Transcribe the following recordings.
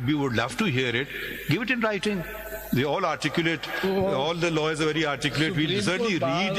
we would love to hear it. Give it in writing. They all articulate. All the lawyers are very articulate. We'll certainly read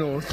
note,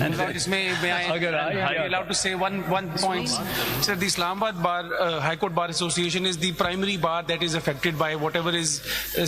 And may I allowed to say one point? Sir, the Islamabad Bar High Court Bar Association is the primary bar that is affected by whatever is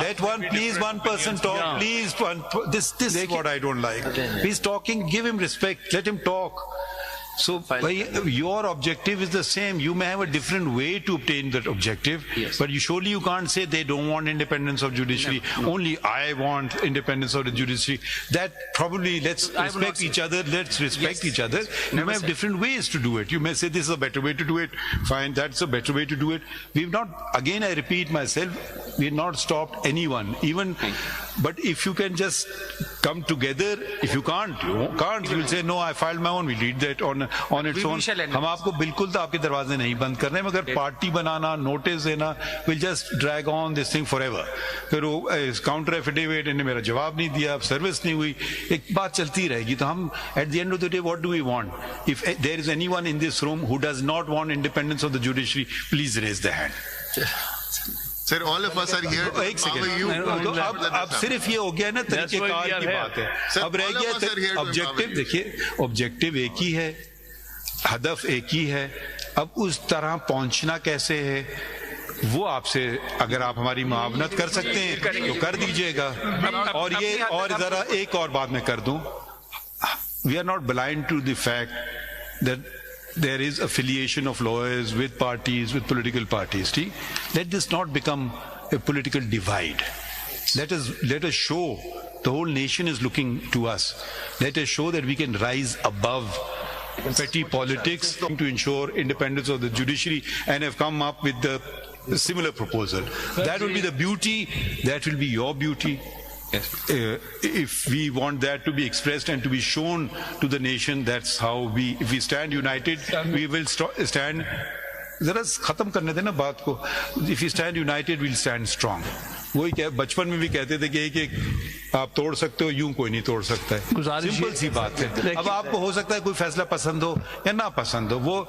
let one person talk, please. This is what I don't like. He's talking, give him respect, let him talk. So your objective is the same. You may have a different way to obtain that objective, yes. But surely you can't say they don't want independence of judiciary. No. Only I want independence of the judiciary. That probably, let's respect each other. Let's respect each other. You may have different ways to do it. You may say this is a better way to do it. Fine, that's a better way to do it. We've not, again I repeat myself, we've not stopped anyone. Even, but if you can just come together, if you can't, you will say no, I filed my own. We lead that on its own. ہم آپ کو بالکل تو آپ کے دروازے نہیں بند کر رہے ہیں, مگر پارٹی بنانا, نوٹس دینا, will just drag on this thing for ever. پھر وہ کاؤنٹر ایفیڈیوٹ انہیں میرا جواب نہیں دیا, سروس نہیں ہوئی, ایک بات چلتی رہے گی. تو ہم at the end of the day what do we want? If there is anyone in this room who does not want independence of the judiciary, please raise the hand. Sir, all of us are here to empower you. اب صرف یہ ہو گیا نا طریقہ کار کی بات ہے. اب رہ گیا آبجیکٹو. دیکھیے آبجیکٹو ایک ہی ہے, ہدف ایک ہی ہے. اب اس طرح پہنچنا کیسے ہے وہ آپ سے, اگر آپ ہماری معاونت کر سکتے ہیں تو کر دیجئے گا. اور یہ اور ذرا ایک اور بات میں کر دوں, we are not blind to the fact that there is affiliation of lawyers with parties, with political parties. Let this not become a political divide. Let us show the whole nation is looking to us. Let us show that we can rise above petty politics to ensure independence of the judiciary, and have come up with the similar proposal. That will be the beauty. That will be your beauty. If we want that to be expressed and to be shown to the nation, that's how if we stand united, we will stand. ذرا ختم کرنے دیں نا بات کو. If we stand united, we'll stand strong. وہی کیا بچپن میں بھی کہتے تھے کہ ایک آپ توڑ سکتے ہو, یوں کوئی نہیں توڑ سکتا ہے. سمپل سی بات ہے. اب آپ کو ہو سکتا ہے کوئی فیصلہ پسند ہو یا نہ پسند ہو, وہ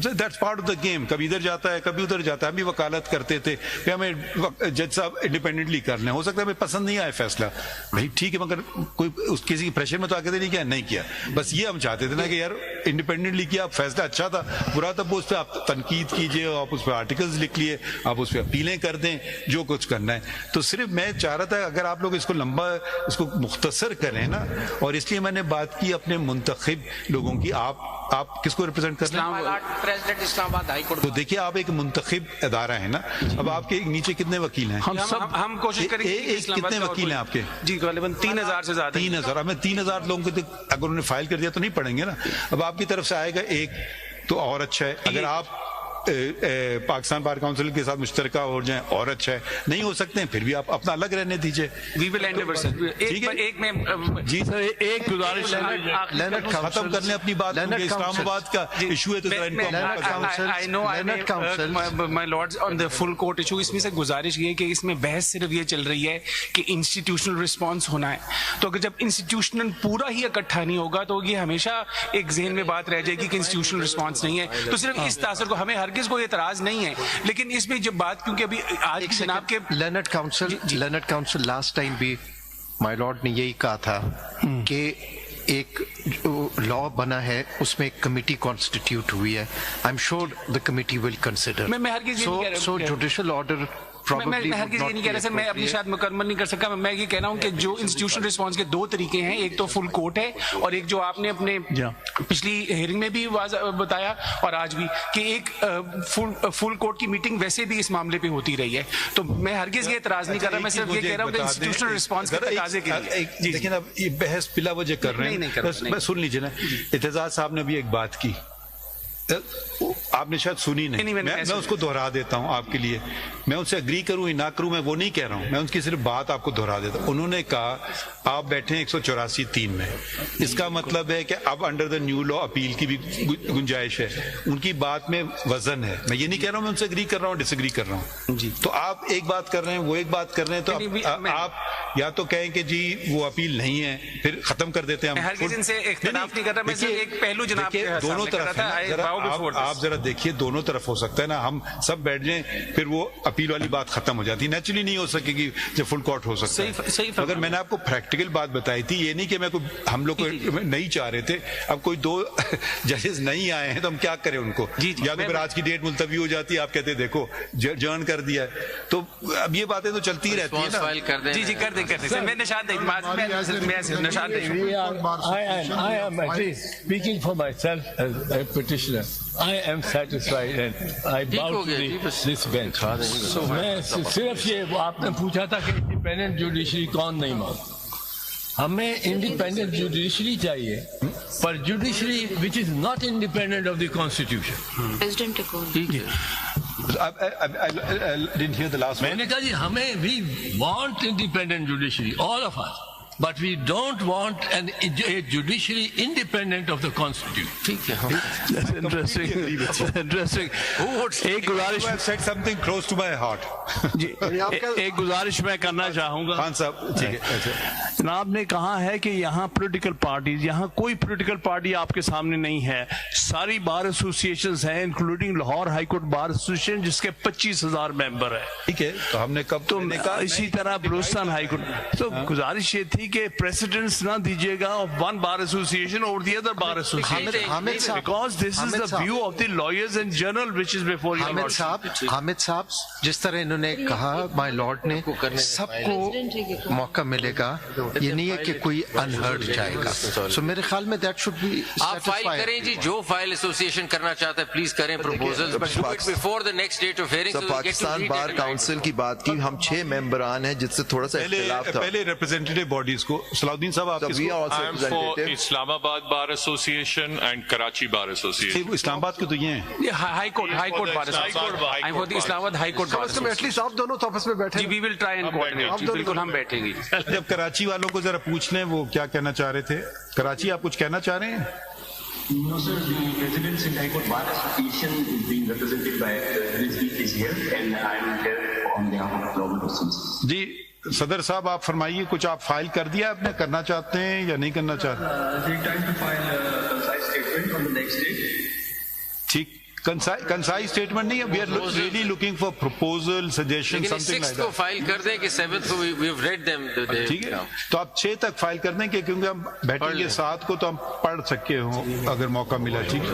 that's part of the game. کبھی ادھر جاتا ہے کبھی ادھر جاتا ہے. ہم بھی وکالت کرتے تھے کہ ہمیں جج صاحب انڈیپینڈنٹلی کر لیں, ہو سکتا ہے ہمیں پسند نہیں آئے فیصلہ, بھائی ٹھیک ہے, مگر کوئی کسی کی پریشر میں تو آگے نہیں کیا, نہیں کیا. بس یہ ہم چاہتے تھے نا کہ یار انڈیپینڈنٹلی کیا, فیصلہ اچھا تھا برا تھا, اس پہ آپ تنقید کیجیے, آپ اس پہ آرٹیکلز لکھ لیے, آپ اس پہ اپیلیں کر دیں, جو کچھ کرنا ہے. تو صرف میں چاہ رہا تھا اگر آپ لوگ اس کو لمبا, اس کو مختصر کریں نا, اور اس لیے میں نے بات کی اپنے منتخب لوگوں کی. آپ کس کو ریپرزینٹ کر رہے ہیں؟ پریزیڈنٹ اسلام آباد ہائی کورٹ. تو دیکھیے آپ ایک منتخب ادارہ ہے نا. اب آپ کے نیچے کتنے وکیل ہیں؟ ہم کوشش کریں گے. کتنے وکیل ہیں آپ کے؟ جی غالباً 3000 سے زیادہ. 3000. ہمیں 3000 لوگوں کو اگر انہوں نے فائل کر دیا تو نہیں پڑھیں گے نا. اب آپ کی طرف سے آئے گا ایک تو اور اچھا ہے, اگر آپ پاکستان بار کاؤنسل کے ساتھ مشترکہ ہو جائیں اور اچھا ہے, نہیں ہو سکتے ہیں پھر بھی آپ اپنا الگ رہنے دیجیے. وی ول اینڈ ایک میں جی سر ایک گزارش ختم کر لیں اپنی بات. اسلام آباد کا ایشو ہے تو مائی لارڈز آن دا فل کورٹ ایشو. اس میں سے گزارش یہ کہ اس میں بحث صرف یہ چل رہی ہے کہ انسٹیٹیوشنل رسپانس ہونا ہے. تو اگر جب انسٹیٹیوشنل پورا ہی اکٹھا نہیں ہوگا تو یہ ہمیشہ ایک ذہن میں بات رہ جائے گی کہ انسٹیٹیوشنل رسپانس نہیں ہے. تو صرف اس تاثر کو ہمیں ہرگز کوئی اعتراض نہیں ہے, لیکن اس میں جب بات, کیونکہ ابھی آج جناب کے لرنڈ کاؤنسل لاسٹ ٹائم بھی مائی لارڈ نے یہی کہا تھا کہ ایک لا بنا ہے اس میں ایک کمیٹی کانسٹیٹیوٹ ہوئی ہے. I am sure the committee will consider. میں ہرگز سو جوڈیشل آرڈر probably ہر کسی یہ نہیں کہہ رہا سر, میں اپنی شاید مکمل نہیں کر سکا. میں یہ کہہ رہا ہوں کہ جو انسٹیٹیوشنل رسپانس کے دو طریقے ہیں, ایک تو فل کوٹ ہے اور ایک جو آپ نے اپنے پچھلی ہیئرنگ میں بھی بتایا اور آج بھی کہ ایک فل کوٹ کی میٹنگ ویسے بھی اس معاملے پہ ہوتی رہی ہے. تو میں ہرگز یہ اعتراض نہیں کر رہا, میں صرف یہ کہہ رہا ہوں کہ انسٹیٹیوشنل رسپانس کے تقاضے کے لیے. لیکن اب یہ بحث بلا وجہ کر رہے ہیں. سن لیجیے نا, اعتزاز صاحب نے بھی ایک بات کی, آپ نے شاید سنی نہیں, میں اس کو دہرا دیتا ہوں آپ کے لیے. میں ان سے اگری کروں یا نہ کروں میں وہ نہیں کہہ رہا ہوں, میں ان کی صرف بات آپ کو دہرا دیتا ہوں. انہوں نے کہا آپ بیٹھے ہیں 184(3) میں, اس کا مطلب ہے کہ اب under the new law appeal کی بھی گنجائش ہے. ان کی بات میں وزن ہے. میں یہ نہیں کہہ رہا ہوں میں ان سے اگری کر رہا ہوں, ڈس ایگری کر رہا ہوں. تو آپ ایک بات کر رہے ہیں, وہ ایک بات کر رہے ہیں, تو آپ یا تو کہیں کہ جی وہ اپیل نہیں ہے, پھر ختم کر دیتے ہیں. میں ہر کسی سے اختلاف نہیں کر رہا, میں صرف ایک پہلو جناب کے دونوں طرف آپ ذرا دیکھیے, دونوں طرف ہو سکتا ہے نا. ہم سب بیٹھ جائیں پھر وہ اپیل والی بات ختم ہو جاتی ہے. نیچرلی نہیں ہو سکے گی جب فل کورٹ ہو سکتا ہے. اگر میں نے آپ کو پریکٹیکل بات بتائی تھی, یہ نہیں کہ میں ہم لوگ نہیں چاہ رہے تھے. اب کوئی 2 ججز نہیں آئے ہیں تو ہم کیا کریں ان کو, یا تو پھر آج کی ڈیٹ ملتوی ہو جاتی ہے, آپ کہتے ہیں دیکھو جرن کر دیا ہے. تو اب یہ باتیں تو چلتی رہتی ہیں نا. جی کر دیں. میں نشاد speaking for myself as a petitioner, I am satisfied and I bow to this bench. میں صرف یہ آپ نے پوچھا تھا کہ انڈیپینڈنٹ جوڈیشری کون نہیں مانگتا. ہمیں انڈیپینڈنٹ جوڈیشری چاہیے, پر judiciary which is not independent of the constitution. I didn't hear the last one. میں نے کہا جی ہمیں we want independent judiciary, all of us. But we don't want a judiciary independent of the Constitution. ٹھیک ہے, That's interesting. Interesting. ایک گزارش, said something close to my heart. جی ایک گزارش میں کرنا چاہوں گا. خان صاحب ٹھیک ہے. جناب نے کہا ہے کہ یہاں پولیٹیکل پارٹیز, یہاں کوئی پولیٹیکل پارٹی آپ کے سامنے نہیں ہے. ساری بار ایسوسیشنز ہیں including Lahore high court bar association جس کے 25,000 ممبر ہیں. ٹھیک ہے, تو ہم نے کب تو اسی طرح بلوچستان ہائی کورٹ. تو گزارش یہ تھی کہ پریسیڈنٹس نہ دیجیے گا آف ون بار ایسوسیشن اور the other bar association, because this is the view of the lawyers in general which is before you. Hamid صاحب جس طرح انہوں نے کہا مائی لارڈ نے, سب کو موقع ملے گا, یہ نہیں ہے کہ کوئی انہرڈ جائے گا. سو میرے خیال میں دیٹ شوڈ بی. آپ فائل کریں جی, جو فائل ایسوسیشن کرنا چاہتا ہے پلیز کریں proposal, but do it before the next date of hearing. Pakistan bar council کی بات کی, ہم 6 ممبران ہیں جس سے تھوڑا سا اختلاف تھا. پہلے ریپرزینٹیٹو باڈیز کو صلاح الدین صاحب آپ Islamabad bar association and Karachi bar association. Islamabad کے تو یہ ہیں high court bar association, Islamabad high court bar at least آپ دونوں آپس میں بیٹھے. We will try and coordinate. بالکل ہم بیٹھیں گے. جب کراچی والوں کو ذرا پوچھ لیں وہ کیا کہنا چاہ رہے تھے. کراچی آپ کچھ کہنا چاہ رہے ہیں؟ No, sir. The residents in High Court Bar Association is being represented by Rizvi is here, and I'm here on behalf of global persons. جی صدر صاحب آپ فرمائیے, کچھ آپ فائل کر دیا آپ نے, کرنا چاہتے ہیں یا نہیں کرنا چاہتے؟ We're trying to file a concise statement on the next day. ٹھیک, concise statement نہیں ہے. We are really looking for proposal, suggestion, something like that. 6 کو فائل کر دیں کہ 7 کو we have read them. ٹھیک ہے, تو آپ 6 تک فائل کر دیں کہ کیونکہ ہم بیٹھیں گے 7 کو تو ہم پڑھ سکے ہوں اگر موقع ملا. ٹھیک ہے.